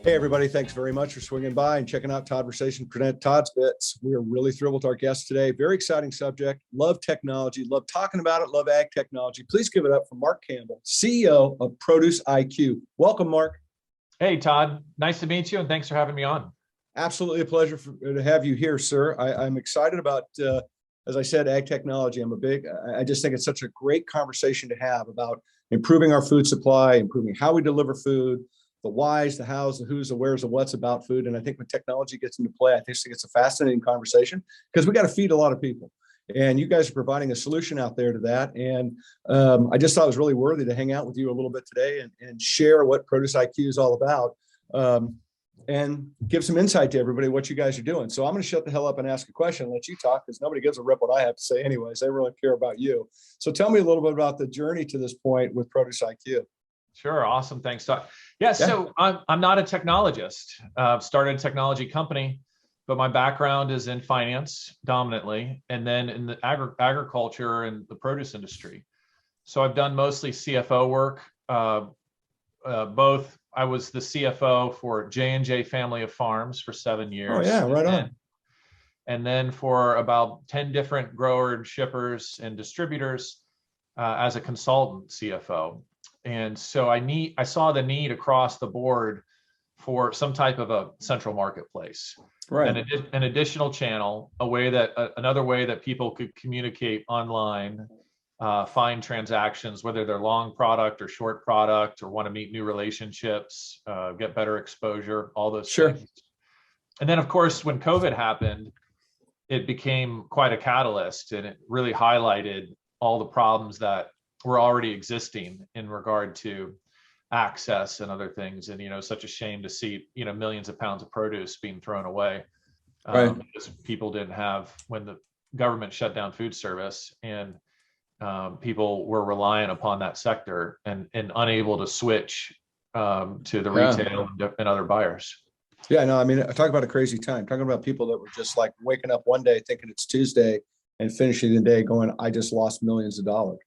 Hey, everybody. Thanks very much for swinging by and checking out Todd-versations present Todd-Bits. We are really thrilled with our guest today. Very exciting subject. Love technology. Love talking about it. Love ag technology. Please give it up for Mark Campbell, CEO of Produce IQ. Welcome, Mark. Hey, Todd. Nice to meet you, and thanks for having me on. Absolutely a pleasure to have you here, sir. I'm excited about, as I said, ag technology. I just think it's such a great conversation to have about improving our food supply, improving how we deliver food, the whys, the hows, the who's, the where's, the what's about food. And I think when technology gets into play, I think it's a fascinating conversation because we got to feed a lot of people. And you guys are providing a solution out there to that. And I just thought it was really worthy to hang out with you a little bit today and share what Produce IQ is all about and give some insight to everybody what you guys are doing. So I'm going to shut the hell up and ask a question and let you talk because nobody gives a rip what I have to say anyways. They really care about you. So tell me a little bit about the journey to this point with Produce IQ. Sure. Awesome. Thanks, Todd. Yeah. So I'm not a technologist. Started a technology company, but my background is in finance dominantly, and then in the agriculture and the produce industry. So I've done mostly CFO work. Both. I was the CFO for J&J Family of Farms for 7 years. Oh yeah, right on. And then for about 10 different grower shippers and distributors as a consultant CFO. And so I saw the need across the board for some type of a central marketplace, right? An additional channel, another way that people could communicate online, find transactions, whether they're long product or short product, or want to meet new relationships, get better exposure, all those things. And then, of course, when COVID happened, it became quite a catalyst, and it really highlighted all the problems that were already existing in regard to access and other things. And, such a shame to see, millions of pounds of produce being thrown away because people didn't have, when the government shut down food service, and people were reliant upon that sector and unable to switch to the retail and other buyers. Yeah, no, I mean, I talk about a crazy time, talking about people that were just like waking up one day thinking it's Tuesday and finishing the day going, I just lost millions of dollars.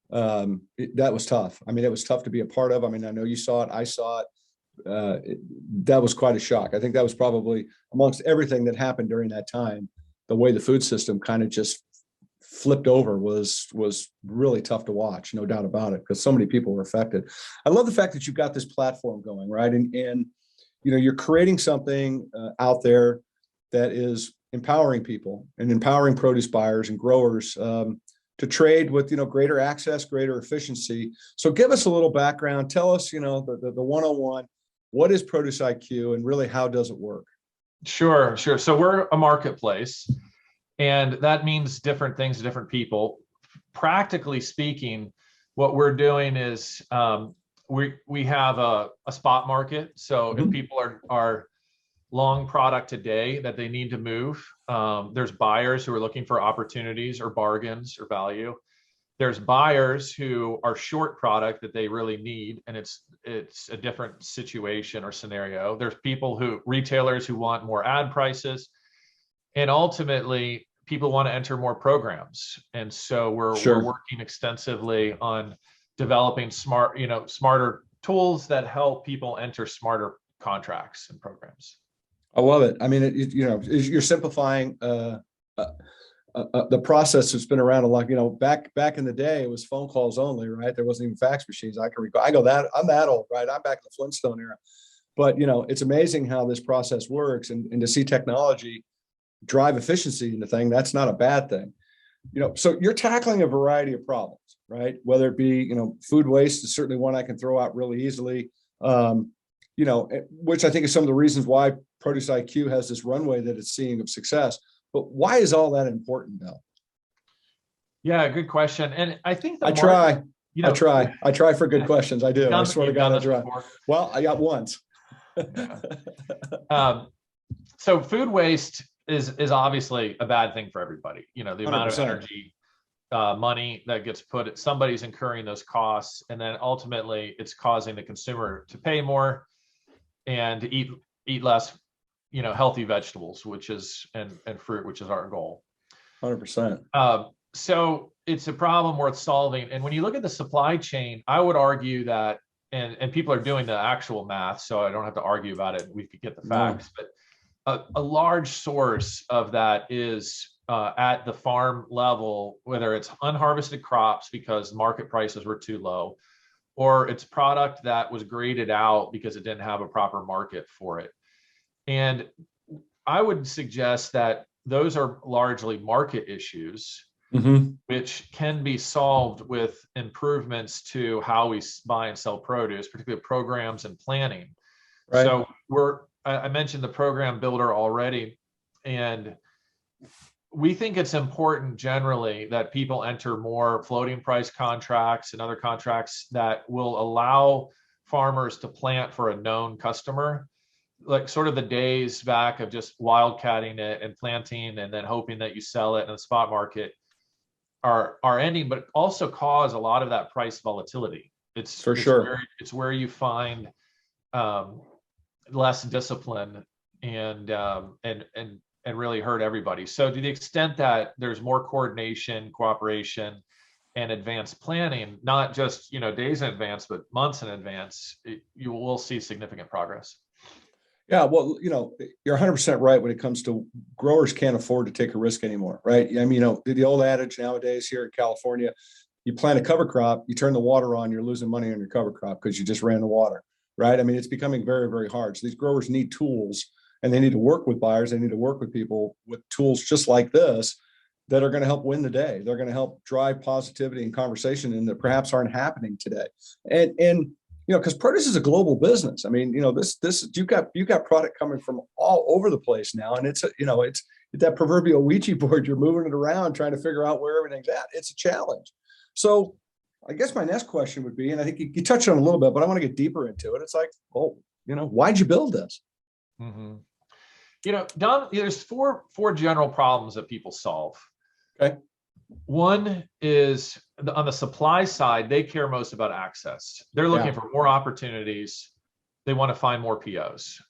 That was tough. I mean, it was tough to be a part of. I mean, I know you saw it. I saw it. That was quite a shock. I think that was probably amongst everything that happened during that time, the way the food system kind of just flipped over was really tough to watch, no doubt about it, because so many people were affected. I love the fact that you've got this platform going, right? And you're creating something out there that is empowering people and empowering produce buyers and growers to trade with, greater access, greater efficiency. So give us a little background. Tell us, the 101, what is Produce IQ and really how does it work? Sure. So we're a marketplace, and that means different things to different people. Practically speaking, what we're doing is we have a spot market. So if people are long product today that they need to move, there's buyers who are looking for opportunities or bargains or value. There's buyers who are short product that they really need, and it's a different situation or scenario. There's retailers who want more ad prices, and ultimately people want to enter more programs. And so we're working extensively on developing smarter tools that help people enter smarter contracts and programs. I love it. I mean, you're simplifying the process that's been around a lot. Back in the day, it was phone calls only, right? There wasn't even fax machines. I can recall. I'm that old, right? I'm back in the Flintstone era. But it's amazing how this process works, and to see technology drive efficiency in the thing, that's not a bad thing. So you're tackling a variety of problems, right? Whether it be, food waste is certainly one I can throw out really easily. Which I think is some of the reasons why Produce IQ has this runway that it's seeing of success. But why is all that important, though? Yeah, good question. And I think I try for good questions. I do. I swear to God, I try. Well, I got once. So food waste is obviously a bad thing for everybody. The amount 100%. of energy, money that gets put, somebody's incurring those costs, and then ultimately it's causing the consumer to pay more and eat less, healthy vegetables, and fruit, which is our goal. 100%. So it's a problem worth solving. And when you look at the supply chain, I would argue that and people are doing the actual math, so I don't have to argue about it. We could get the facts, but a large source of that is at the farm level, whether it's unharvested crops because market prices were too low, or it's product that was graded out because it didn't have a proper market for it. And I would suggest that those are largely market issues, which can be solved with improvements to how we buy and sell produce, particularly programs and planning. Right. So I mentioned the program builder already, and we think it's important generally that people enter more floating price contracts and other contracts that will allow farmers to plant for a known customer. Like sort of the days back of just wildcatting it and planting and then hoping that you sell it in the spot market are ending, but also cause a lot of that price volatility. It's where you find less discipline and really hurt everybody. So to the extent that there's more coordination, cooperation, and advanced planning, not just days in advance, but months in advance, you will see significant progress. Yeah, well, you're 100% right when it comes to growers can't afford to take a risk anymore, right? I mean, the old adage nowadays here in California, you plant a cover crop, you turn the water on, you're losing money on your cover crop because you just ran the water, right? I mean, it's becoming very, very hard. So these growers need tools, and they need to work with buyers. They need to work with people with tools just like this that are going to help win the day. They're going to help drive positivity and conversation and that perhaps aren't happening today. And because produce is a global business. I mean, this you've got product coming from all over the place now, and it's that proverbial Ouija board. You're moving it around, trying to figure out where everything's at. It's a challenge. So, I guess my next question would be, and I think you touched on it a little bit, but I want to get deeper into it. It's like, why'd you build this? Don, there's four general problems that people solve. Okay. One is on the supply side, they care most about access. They're looking for more opportunities. They want to find more POs.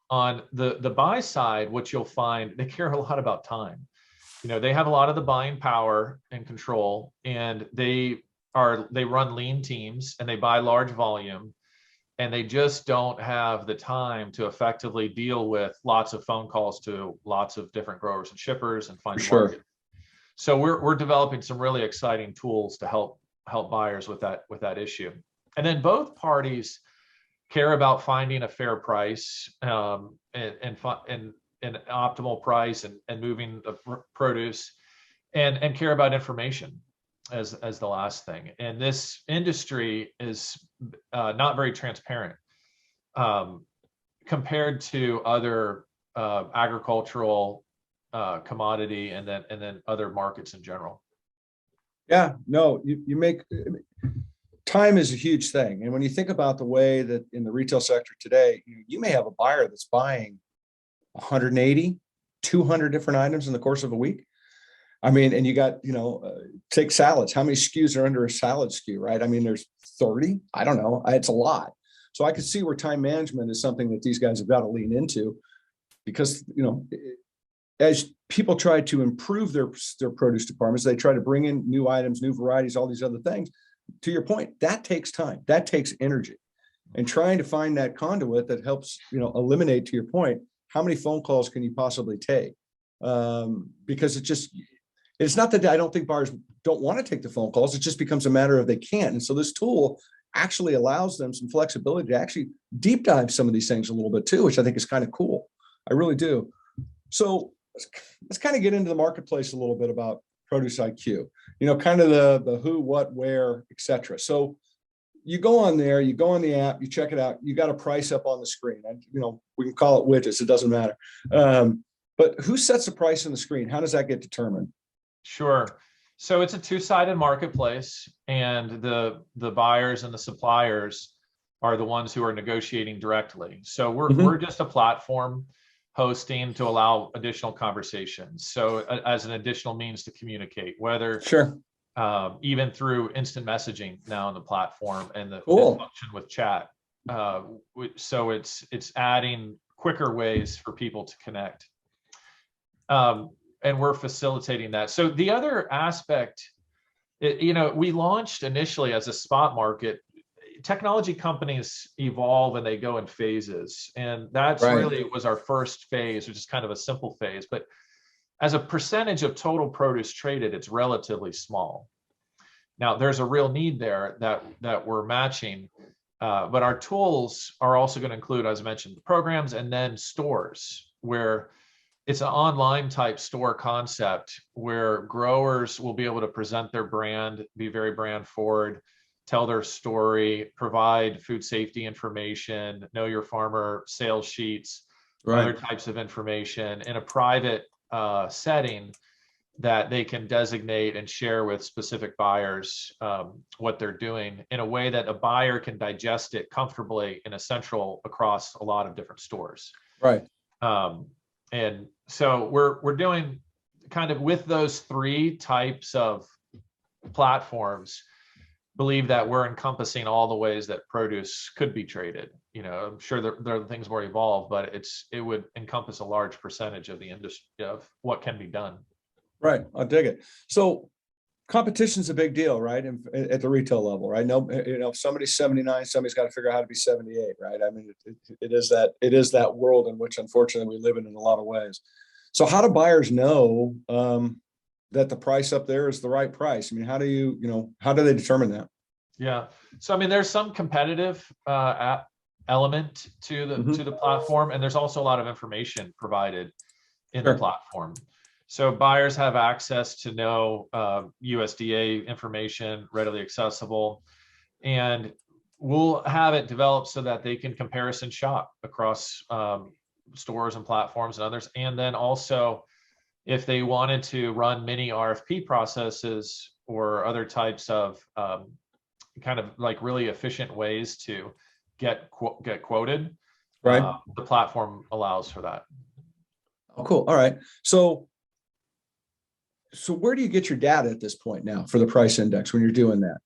On the buy side, what you'll find, they care a lot about time. They have a lot of the buying power and control, and they run lean teams and they buy large volume, and they just don't have the time to effectively deal with lots of phone calls to lots of different growers and shippers and find a market. So we're developing some really exciting tools to help buyers with that issue. And then both parties care about finding a fair price and an optimal price and moving the produce and care about information as the last thing. And this industry is not very transparent compared to other agricultural commodity and then other markets in general. Yeah, no, you make time is a huge thing. And when you think about the way that in the retail sector today, you may have a buyer that's buying 180, 200 different items in the course of a week. I mean, and you got, take salads. How many SKUs are under a salad SKU, right? I mean, there's 30. I don't know. It's a lot. So I could see where time management is something that these guys have got to lean into because, as people try to improve their produce departments, they try to bring in new items, new varieties, all these other things. To your point, that takes time. That takes energy. And trying to find that conduit that helps, eliminate, to your point, how many phone calls can you possibly take? Because it's not that I don't think buyers don't want to take the phone calls. It just becomes a matter of they can't. And so this tool actually allows them some flexibility to actually deep dive some of these things a little bit too, which I think is kind of cool. I really do. So let's kind of get into the marketplace a little bit about Produce IQ, kind of the who, what, where, et cetera. So you go on there, you go on the app, you check it out, you got a price up on the screen. And, we can call it widgets, it doesn't matter. But who sets the price on the screen? How does that get determined? Sure. So it's a two-sided marketplace, and the buyers and the suppliers are the ones who are negotiating directly. So we're just a platform hosting to allow additional conversations. So as an additional means to communicate, whether even through instant messaging now on the platform and the function with chat. So it's adding quicker ways for people to connect. And we're facilitating that. So the other aspect, we launched initially as a spot market. technology companies evolve and they go in phases. And that's Right. really was our first phase, which is kind of a simple phase. But as a percentage of total produce traded, it's relatively small. Now, there's a real need there that we're matching. But our tools are also going to include, as I mentioned, the programs and then stores, where it's an online type store concept where growers will be able to present their brand, be very brand forward, tell their story, provide food safety information, know your farmer sales sheets, other types of information in a private setting that they can designate and share with specific buyers what they're doing in a way that a buyer can digest it comfortably in a central across a lot of different stores. Right. And so we're doing kind of with those three types of platforms, believe that we're encompassing all the ways that produce could be traded. You know, I'm sure there are things more evolved, but it would encompass a large percentage of the industry of what can be done. Right. I'll dig it. So competition's a big deal, right? At the retail level, right? No, you know, if somebody's 79, somebody's got to figure out how to be 78, right? I mean, it is that world in which unfortunately we live in a lot of ways. So how do buyers know that the price up there is the right price? I mean, how do they determine that? Yeah. So, I mean, there's some competitive element to the platform, and there's also a lot of information provided in the platform. So buyers have access to know USDA information readily accessible, and we'll have it developed so that they can comparison shop across stores and platforms and others. And then also, if they wanted to run mini RFP processes or other types of kind of like really efficient ways to get quoted, right? The platform allows for that. Oh, cool. All right. So where do you get your data at this point now for the price index when you're doing that?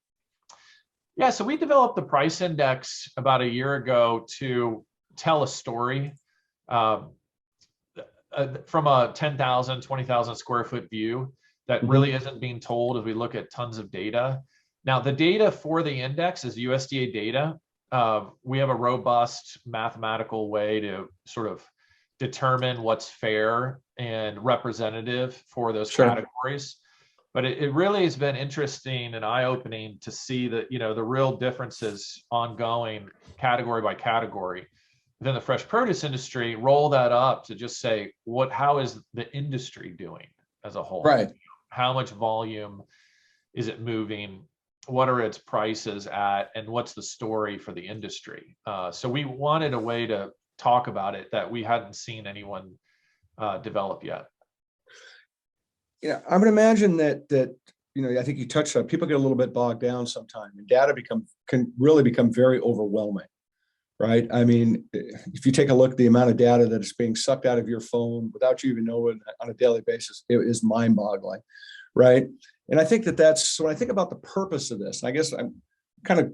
Yeah, so we developed the price index about a year ago to tell a story from a 10,000, 20,000 square foot view that really isn't being told as we look at tons of data. Now, the data for the index is USDA data. We have a robust mathematical way to sort of determine what's fair and representative for those categories. But it really has been interesting and eye-opening to see that, you know, the real differences ongoing category by category within the fresh produce industry. Roll that up to just say, how is the industry doing as a whole? Right. How much volume is it moving? What are its prices at? And what's the story for the industry? So we wanted a way to talk about it that we hadn't seen anyone develop yet. Yeah, I would imagine that you know, I think you touched on it, people get a little bit bogged down sometimes, and data can really become very overwhelming, right? I mean, if you take a look at the amount of data that is being sucked out of your phone without you even knowing on a daily basis, it is mind-boggling, right? And I think that's so when I think about the purpose of this, I guess I'm kind of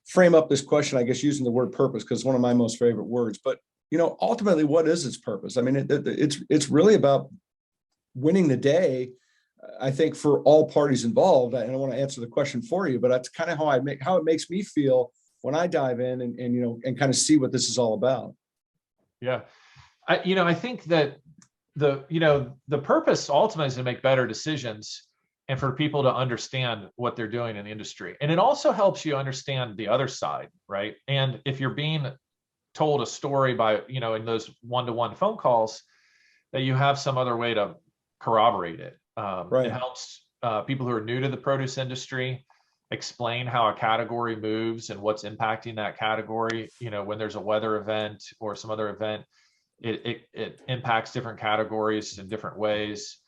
frame up this question, I guess, using the word purpose because it's one of my most favorite words. But you know, ultimately, what is its purpose? I mean, it's really about winning the day, I think, for all parties involved. And I want to answer the question for you, but that's kind of how it makes me feel when I dive in and you know, and kind of see what this is all about. Yeah, I think that the purpose ultimately is to make better decisions and for people to understand what they're doing in the industry. And it also helps you understand the other side, right? And if you're being told a story by, you know, in those one-to-one phone calls, that you have some other way to corroborate it. It helps people who are new to the produce industry explain how a category moves and what's impacting that category. You know, when there's a weather event or some other event, it impacts different categories in different ways.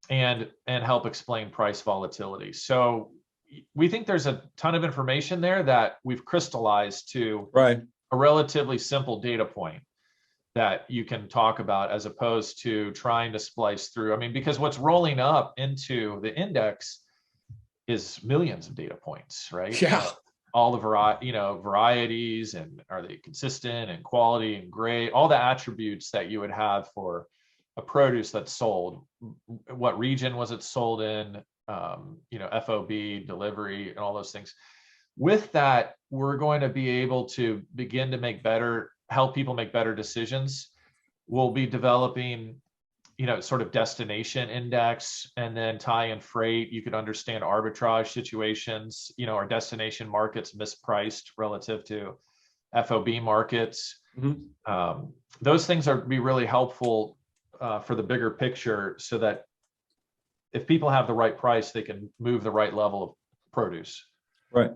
And help explain price volatility. So we think there's a ton of information there that we've crystallized to a relatively simple data point that you can talk about as opposed to trying to splice through. I mean, because what's rolling up into the index is millions of data points, right? Yeah. All the varieties, and are they consistent, and quality and grade, all the attributes that you would have for a produce that's sold. What region was it sold in? FOB, delivery, and all those things. with that, we're going to be able to begin to help people make better decisions. We'll be developing, sort of destination index, and then tie in freight. You could understand arbitrage situations. Our destination markets mispriced relative to FOB markets. Those things are be really helpful for the bigger picture, so that if people have the right price, they can move the right level of produce. Right.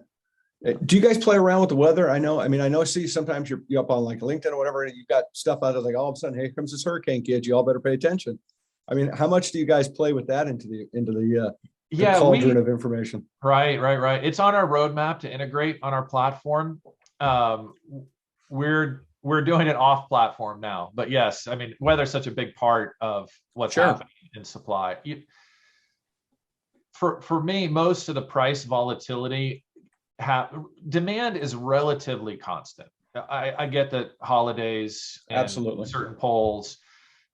Do you guys play around with the weather? I see sometimes you're up on like LinkedIn or whatever, and you've got stuff out there like all of a sudden, here comes this hurricane, kids, you all better pay attention. How much do you guys play with that into the cauldron of information? Right. It's on our roadmap to integrate on our platform. We're doing it off platform now, but yes, weather's such a big part of what's happening in supply. For me, most of the price volatility, demand is relatively constant. I get that holidays and absolutely certain polls,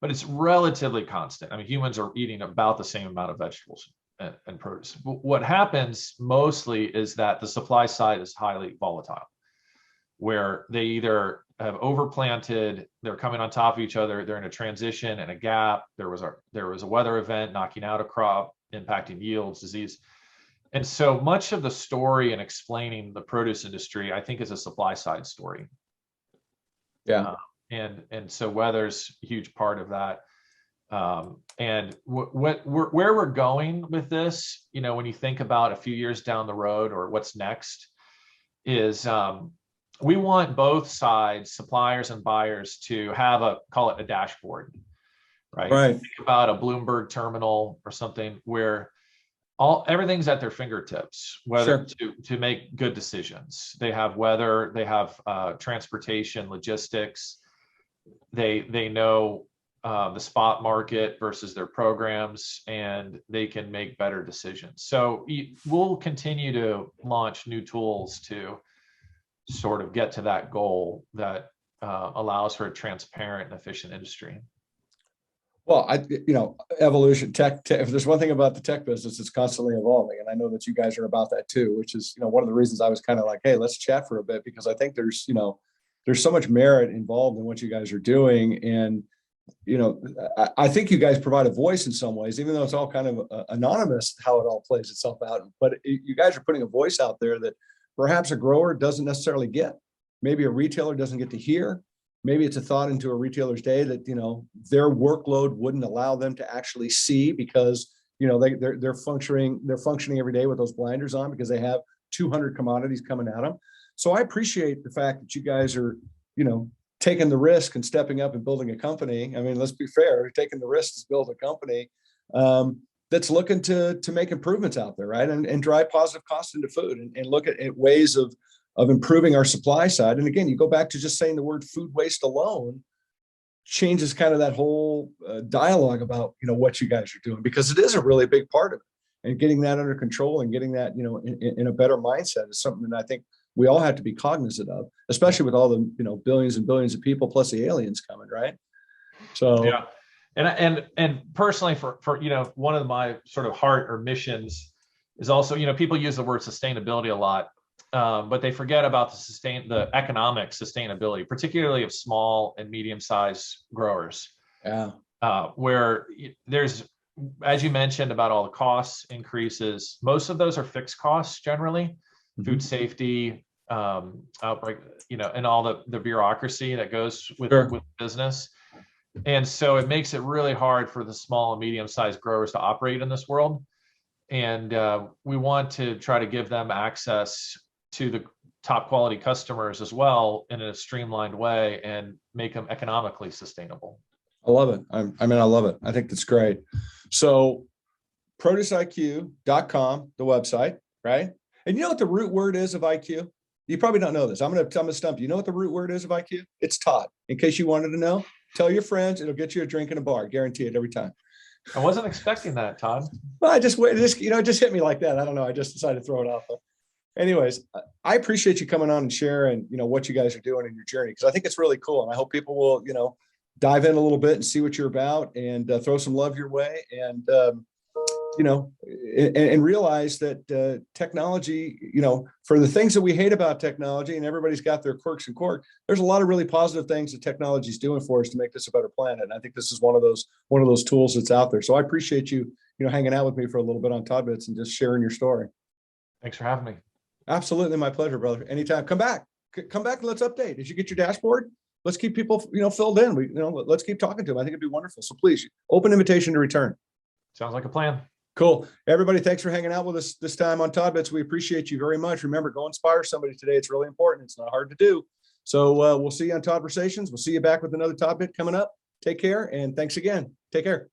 but it's relatively constant. Humans are eating about the same amount of vegetables and produce. What happens mostly is that the supply side is highly volatile, where they either have overplanted, they're coming on top of each other, they're in a transition and a gap. There was a weather event knocking out a crop, impacting yields, disease. And so much of the story in explaining the produce industry, I think, is a supply side story. Yeah. And so weather's a huge part of that. And where we're going with this, when you think about a few years down the road or what's next, is we want both sides, suppliers and buyers, to have call it a dashboard, right? Think about a Bloomberg terminal or something where everything's at their fingertips, whether to make good decisions. They have weather, they have transportation, logistics. They know the spot market versus their programs, and they can make better decisions. So we'll continue to launch new tools to sort of get to that goal that allows for a transparent and efficient industry. Well, evolution, tech, if there's one thing about the tech business, it's constantly evolving. And I know that you guys are about that too, which is, one of the reasons I was kind of like, hey, let's chat for a bit, because I think there's so much merit involved in what you guys are doing. And, I think you guys provide a voice in some ways, even though it's all kind of anonymous, how it all plays itself out. But you guys are putting a voice out there that perhaps a grower doesn't necessarily get. Maybe a retailer doesn't get to hear. Maybe it's a thought into a retailer's day that, their workload wouldn't allow them to actually see, because, they're functioning every day with those blinders on because they have 200 commodities coming at them. So I appreciate the fact that you guys are, taking the risk and stepping up and building a company. Let's be fair, taking the risk to build a company that's looking to make improvements out there, right? And drive positive costs into food and look at ways of improving our supply side. And again, you go back to just saying the word food waste alone changes kind of that whole dialogue about, what you guys are doing, because it is a really big part of it. And getting that under control and getting that, in a better mindset is something that I think we all have to be cognizant of, especially with all the, billions and billions of people plus the aliens coming, right? So yeah. And personally, for one of my sort of heart or missions is also, people use the word sustainability a lot, but they forget about the economic sustainability, particularly of small and medium-sized growers. Yeah. Where there's, as you mentioned, about all the costs increases, most of those are fixed costs generally, food safety, outbreak, and all the bureaucracy that goes with business. And so it makes it really hard for the small and medium-sized growers to operate in this world. And we want to try to give them access to the top quality customers as well in a streamlined way and make them economically sustainable. I love it. I love it. I think that's great. So produceiq.com, the website, right? And you know what the root word is of IQ? You probably don't know this. I'm going to stump you. You know what the root word is of IQ? It's Todd. In case you wanted to know, tell your friends. It'll get you a drink in a bar. Guarantee it every time. I wasn't expecting that, Todd. Well, it just hit me like that. I don't know. I just decided to throw it out there. Anyways, I appreciate you coming on and sharing, what you guys are doing in your journey, because I think it's really cool. And I hope people will, dive in a little bit and see what you're about and throw some love your way. And you know, and realize that technology, you know, for the things that we hate about technology, and everybody's got their quirks and quirks, there's a lot of really positive things that technology is doing for us to make this a better planet. And I think this is one of those tools that's out there. So I appreciate you, you know, hanging out with me for a little bit on Todd-Bits and just sharing your story. Thanks for having me. Absolutely, my pleasure, brother. Anytime, come back and let's update. As you get your dashboard, let's keep people, you know, filled in. Let's keep talking to them. I think it'd be wonderful. So please, open invitation to return. Sounds like a plan. Cool. Everybody, thanks for hanging out with us this time on Todd-Bits. We appreciate you very much. Remember, go inspire somebody today. It's really important. It's not hard to do. So we'll see you on Todd-versations. We'll see you back with another Todd-Bit coming up. Take care, and thanks again. Take care.